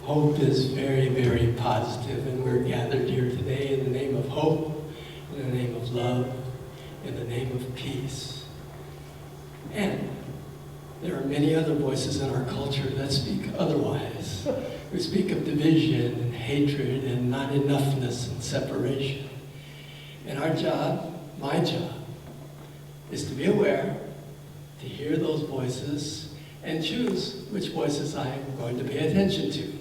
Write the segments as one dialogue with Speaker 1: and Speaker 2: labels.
Speaker 1: Hope is very, very positive, and we're gathered here today in the name of hope, in the name of love, in the name of peace. And there are many other voices in our culture that speak otherwise. We speak of division and hatred and not enoughness and separation. And our job, my job, is to be aware, to hear those voices, and choose which voices I am going to pay attention to.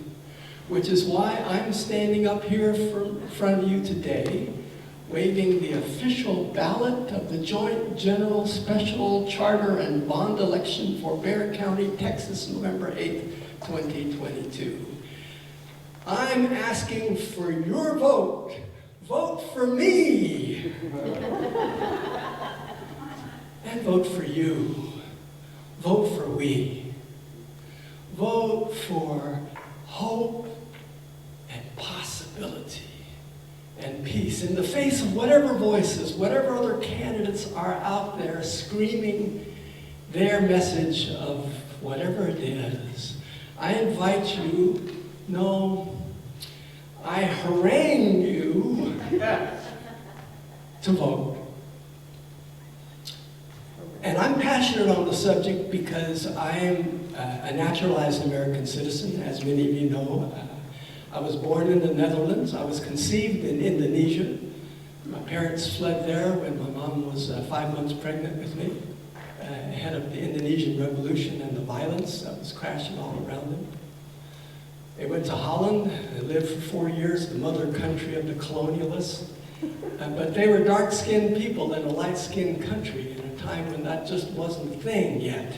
Speaker 1: Which is why I'm standing up here in front of you today, waving the official ballot of the Joint General Special Charter and Bond election for Bexar County, Texas, November 8th, 2022. I'm asking for your vote. Vote for me. And vote for you. Vote for we. Vote for hope and possibility and peace in the face of whatever voices, whatever other candidates are out there screaming their message of whatever it is. I invite you, no, I harangue you to vote. And I'm passionate on the subject because I am a naturalized American citizen, as many of you know. I was born in the Netherlands. I was conceived in Indonesia. My parents fled there when my mom was 5 months pregnant with me, ahead of the Indonesian Revolution and the violence that was crashing all around them. They went to Holland. They lived for 4 years, the mother country of the colonialists. But they were dark-skinned people in a light-skinned country in a time when that just wasn't a thing yet.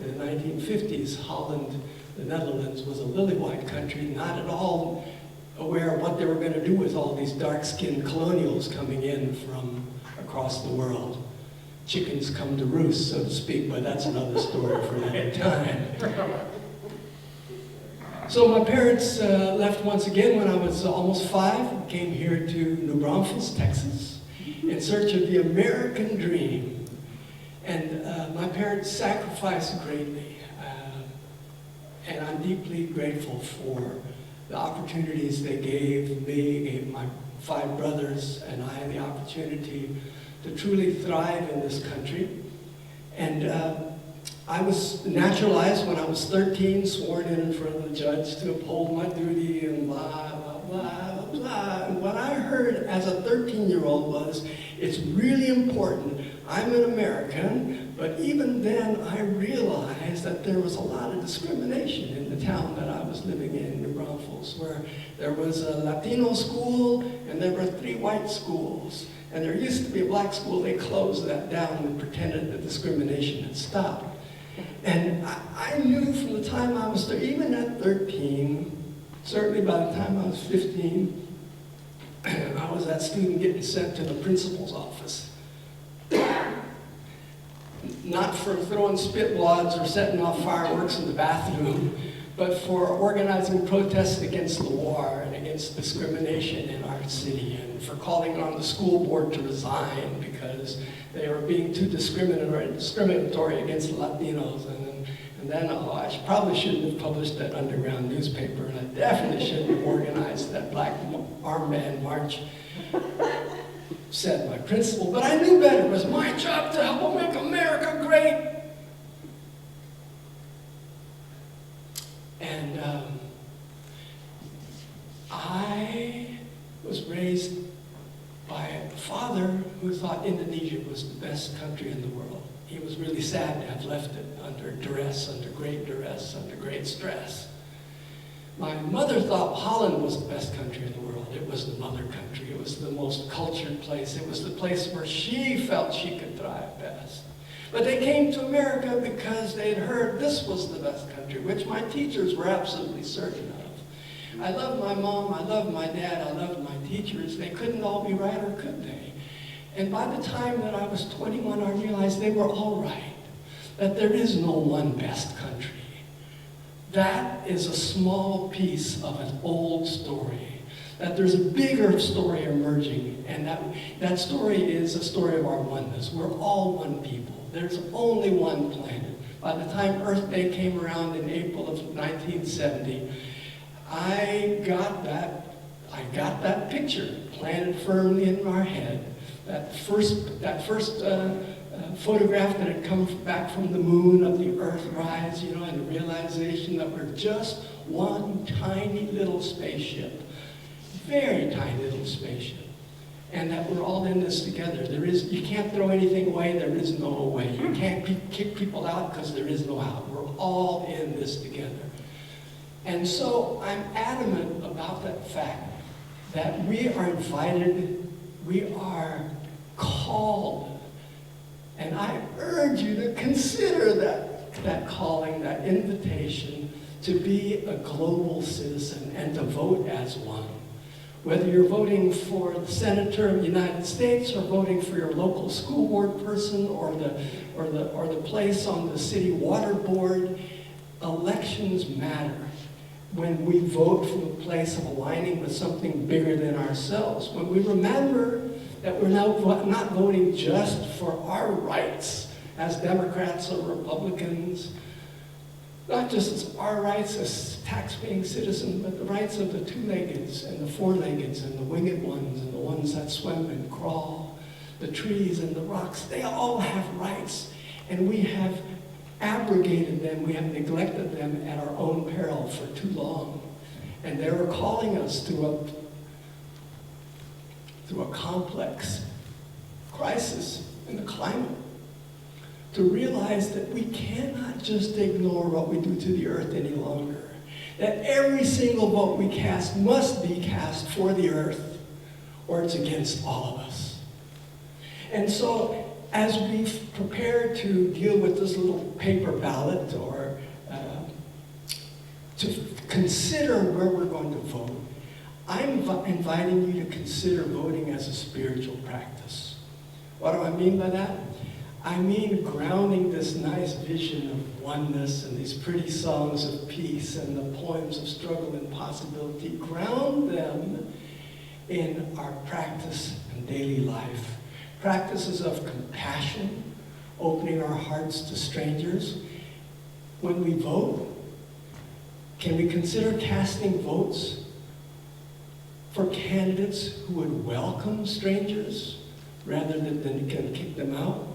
Speaker 1: In the 1950s, Holland, the Netherlands, was a lily-white country, not at all aware of what they were going to do with all these dark-skinned colonials coming in from across the world. Chickens come to roost, so to speak, but that's another story for another time. So my parents left once again when I was almost 5 and came here to New Braunfels, Texas, in search of the American dream. And my parents sacrificed greatly. And I'm deeply grateful for the opportunities they gave me, gave my 5 brothers and I the opportunity to truly thrive in this country. And I was naturalized when I was 13, sworn in front of the judge to uphold my duty and blah, blah, blah, blah. And what I heard as a 13-year-old was, it's really important. I'm an American, but even then I realized that there was a lot of discrimination in the town that I was living in, New Braunfels, where there was a Latino school and there were 3 white schools. And there used to be a black school. They closed that down and pretended the discrimination had stopped. And I knew from the time I was there, even at 13, certainly by the time I was 15, I was that student getting sent to the principal's office. Not for throwing spit wads or setting off fireworks in the bathroom, but for organizing protests against the war and against discrimination in our city, and for calling on the school board to resign because they were being too discriminatory against Latinos. And then I probably shouldn't have published that underground newspaper, and I definitely shouldn't have organized that Black Armband March, said my principal. But I knew better. It was my job to help make America great. And I was raised by a father who thought Indonesia was the best country in the world. He was really sad to have left it under duress, under great stress. My mother thought Holland was the best country in the world. It was the mother country. It was the most cultured place. It was the place where she felt she could thrive best. But they came to America because they'd heard this was the best country, which my teachers were absolutely certain of. I loved my mom, I loved my dad, I loved my teachers. They couldn't all be right, or could they? And by the time that I was 21, I realized they were all right, that there is no one best country. That is a small piece of an old story, that there's a bigger story emerging, and that story is a story of our oneness. We're all one people. There's only one planet. By the time Earth Day came around in April of 1970, I picture planted firmly in our head, that first photograph that had come back from the moon of the Earth rise, you know, and the realization that we're just one tiny little spaceship, very tiny little spaceship, and that we're all in this together. You can't throw anything away, there is no away. You can't kick people out because there is no out. We're all in this together. And so I'm adamant about that fact that we are invited, we are called, and I urge you to consider that calling, that invitation to be a global citizen and to vote as one. Whether you're voting for the Senator of the United States or voting for your local school board person or the place on the city water board, elections matter when we vote from a place of aligning with something bigger than ourselves. When we remember that we're not voting just for our rights as Democrats or Republicans, not just as our rights as tax-paying citizens, but the rights of the two-leggeds and the four-leggeds and the winged ones and the ones that swim and crawl, the trees and the rocks. They all have rights, and we have abrogated them, we have neglected them at our own peril for too long. And they were calling us to a complex crisis in the climate, to realize that we cannot just ignore what we do to the earth any longer. That every single vote we cast must be cast for the earth, or it's against all of us. And so, as we prepare to deal with this little paper ballot, or to consider where we're going to vote, I'm inviting you to consider voting as a spiritual practice. What do I mean by that? I mean grounding this nice vision of oneness and these pretty songs of peace and the poems of struggle and possibility, ground them in our practice and daily life. Practices of compassion, opening our hearts to strangers. When we vote, can we consider casting votes for candidates who would welcome strangers rather than kick them out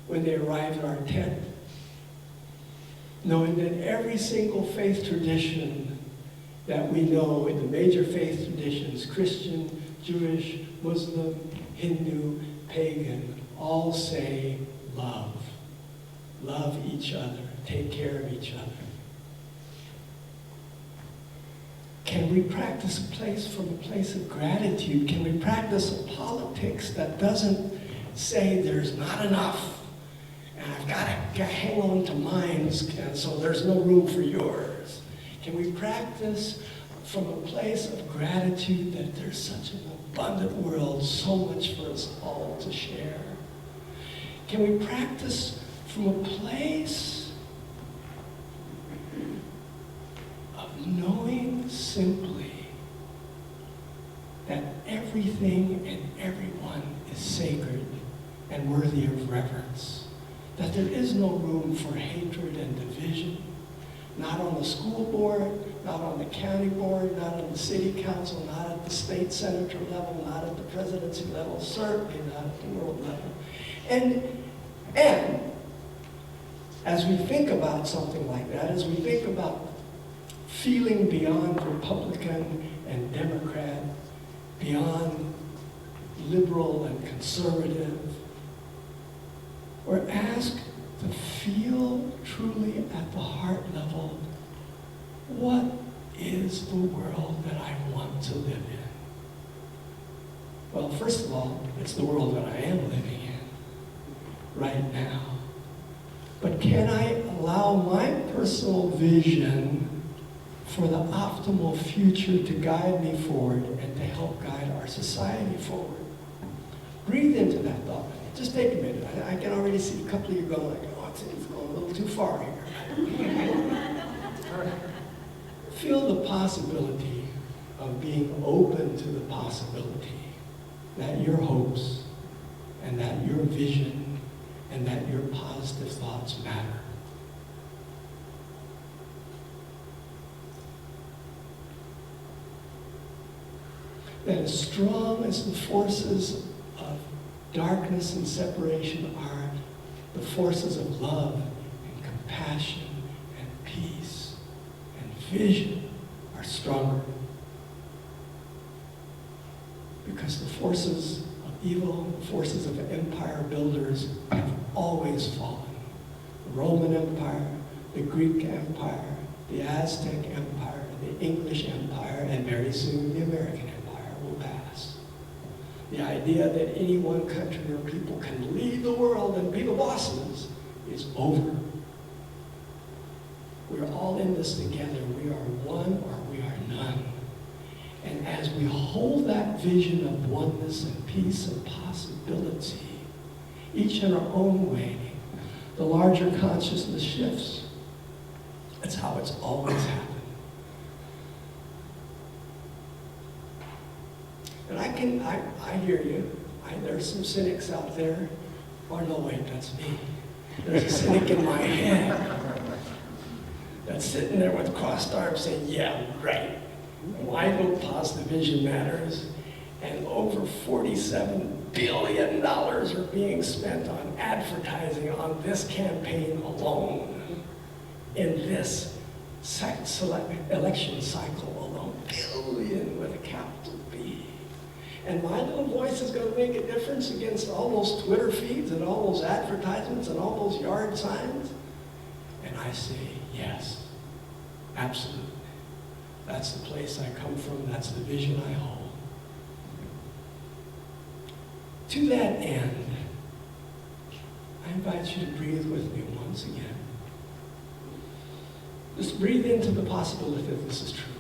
Speaker 1: when they arrive at our tent? Knowing that every single faith tradition that we know, in the major faith traditions, Christian, Jewish, Muslim, Hindu, pagan, all say love. Love each other, take care of each other. Can we practice from a place of gratitude? Can we practice a politics that doesn't say there's not enough, and I've got to hang on to mine, and so there's no room for yours? Can we practice from a place of gratitude that there's such an abundant world, so much for us all to share? Can we practice from a place of knowing simply that everything and everyone is sacred and worthy of reverence? That there is no room for hatred and division, not on the school board, not on the county board, not on the city council, not at the state senator level, not at the presidency level, certainly not at the world level. And as we think about something like that, as we think about feeling beyond Republican and Democrat, beyond liberal and conservative, we're asked to feel truly at the heart level, what is the world that I want to live in? Well, first of all, it's the world that I am living in right now. But can I allow my personal vision for the optimal future to guide me forward and to help guide our society forward? Breathe into that thought. Just take a minute. I can already see a couple of you going, it's going a little too far here. Feel the possibility of being open to the possibility that your hopes and that your vision and that your positive thoughts matter. that as strong as the forces of darkness and separation are, the forces of love and compassion and peace and vision are stronger. Because the forces of evil, the forces of empire builders have always fallen. The Roman Empire, the Greek Empire, the Aztec Empire, the English Empire, and very soon the American Empire will pass. The idea that any one country or people can lead the world and be the bosses is over. We're all in this together. We are one or we are none. And as we hold that vision of oneness and peace and possibility, each in our own way, the larger consciousness shifts. That's how it's always happened. And I hear you. There's some cynics out there. Or no, wait, that's me. There's a cynic in my head that's sitting there with crossed arms saying, yeah, right. Why don't positive vision matters? And over $47 billion are being spent on advertising on this campaign alone. In this election cycle alone. Billion with a capital B. And my little voice is going to make a difference against all those Twitter feeds and all those advertisements and all those yard signs? And I say, yes, absolutely. That's the place I come from. That's the vision I hold. To that end, I invite you to breathe with me once again. Just breathe into the possibility that this is true.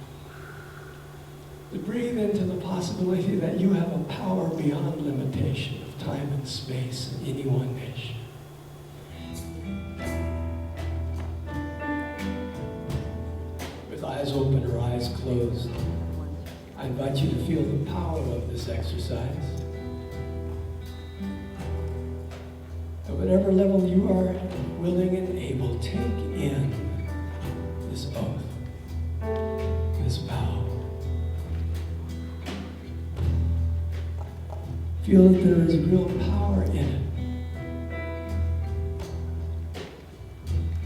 Speaker 1: To breathe into the possibility that you have a power beyond limitation of time and space in any one nation. With eyes open or eyes closed, I invite you to feel the power of this exercise. At whatever level you are willing and able, take in this oath, this vow. Feel that there is real power in it.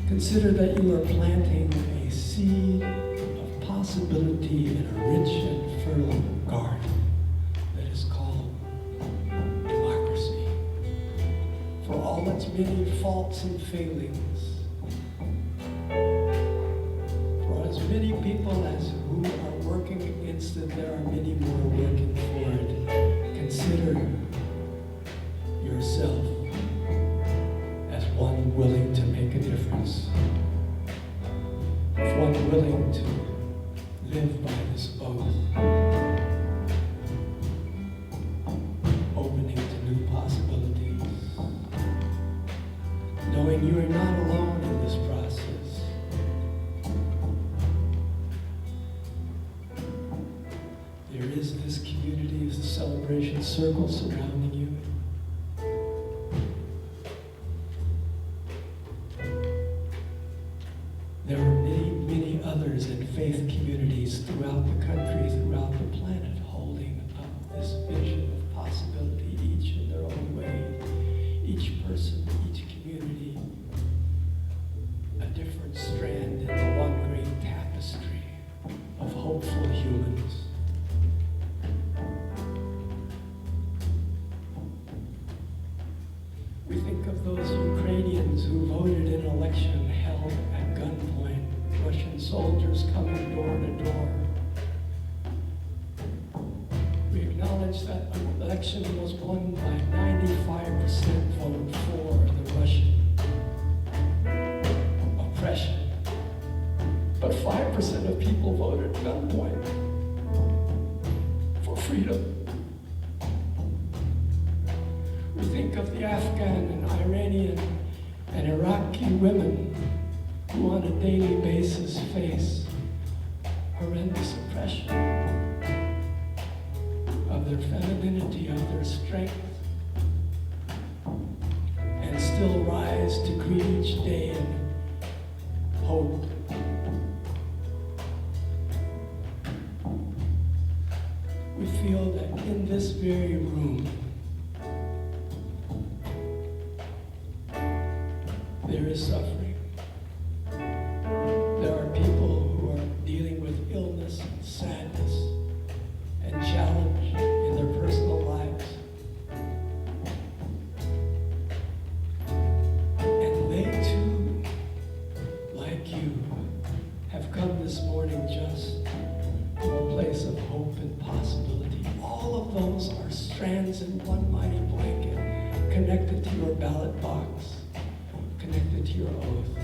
Speaker 1: Consider that you are planting a seed of possibility in a rich and fertile garden that is called democracy. For all its many faults and failings, as many people as who are working against it, there are many more working for it. Consider yourself as one willing to make a difference, as one willing to live by this oath, opening to new possibilities, knowing you are not alone in this process. There is this community, this celebration circle surrounding you. There are many, many others in faith communities throughout the country, throughout the planet, holding up this vision of possibility, each in their own way. Each person, each community, a different strand in the one great tapestry of hopeful humans. We think of those Ukrainians who voted in an election held at gunpoint, Russian soldiers coming door to door. We acknowledge that an election was won by 95% vote for the Russian oppression. But 5% of people voted gunpoint for freedom. We think of the Afghan and Iranian and Iraqi women who on a daily basis face horrendous oppression of their femininity, of their strength, and still rise to greet each day in hope. we feel that in this very room, there is suffering. There are people who are dealing with illness and sadness and challenge in their personal lives. And they too, like you, have come this morning just from a place of hope and possibility. All of those are strands in one mighty blanket, connected to your ballot box, connected to your oath.